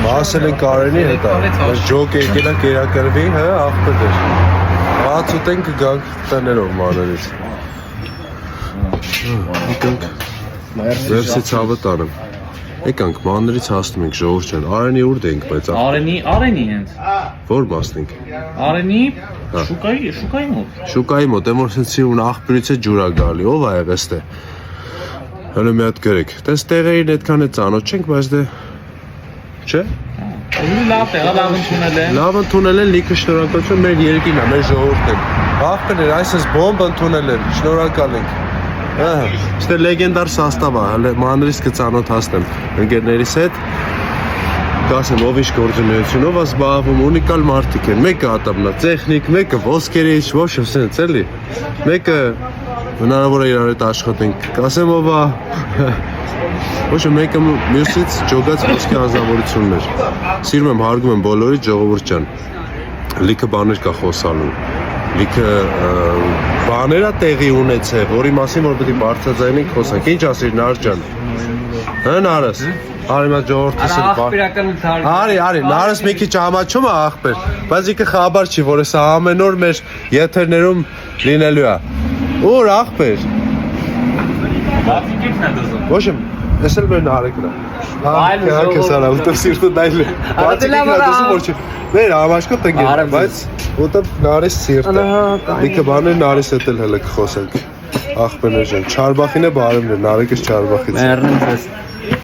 Ասել են Կարենի հետ ջոկ եկել է կերակրվի, հա, աղբեր։ Բաց ուտենք գանք տներով մաներից։ Եկանք վերսի ցավը տարեմ։ Եկանք մաներից հասնում ենք ժողովուրդ ջան։ Արենի ուր դենք, բայց Արենի հենց։ Որ մասնենք։ Արենի շուկայի մոտ։ Շուկայի մոտ, եմ որ սենցի ու աղբերից է ջուր ա գալի, ով ա եղես թե։ Հələ մի հատ գրեք։ Տես տեղերին այդքան է ծանոթ չենք, բայց դե չէ։ Լավ է, լավ ընդունել են։ Լավ ընդունել են, լիքը շնորհակալություն մեր երկին է, մեր ժողովուրդն են։ Աղբերներ, այսպես բոմբ ընդունել են, շնորհակալ ենք։ Ահա, ստե լեգենդար սաստավ է, հələ մանրից կծանոթացնեմ ընկերներիս հետ։ Կասեմ ով ինչ գործունեությունով է զբաղվում, ունիկալ մարդիկ են։ Մեկը ատամնա տեխնիկ, մեկը ոսկերիչ, ոչ սենց էլի։ Մեկը հնարավոր է իրար հետ աշխատենք։ Կասեմ ով է ոչ մեկը մյուսից ջոգած ոսկե անձնավորություններ։ Սիրում եմ, հարգում եմ բոլորից ժողովուրդ ջան։ Լիքը բաներ կա խոսալու։ Լիքը բաներ է տեղի ունեցել, որի մասին որ պետք է բարձրաձայնենք խոսանք։ Ինչ ասիր Նար ջան։ Հա Նարս։ Արի մա ժողովրդից էլ Արի, Նարս մի քիչ ամաչում է աղբեր, բայց ինքը խաբար չի, որ սա ամեն օր մեր եթերներում լինելու է։ Ուր աղբեր։ Բացիկիքն է դզում։ Ոչ եմ, էսել մեր Նարեկն է։ Հա, քեսարա, ուտով սիրտը դայլ է։ Բացիկիքն է դզում որ չի։ Մեր ամաշկոտ ենք, բայց ուտով Նարես սիրտը։ Լիքը բաներ Նարես հետ էլ հələ կխոսենք։ Աղբերներ ջան, Չարբախին է բարևներ, Նարեկս Չարբախից։ Մեռնեմ ձեզ։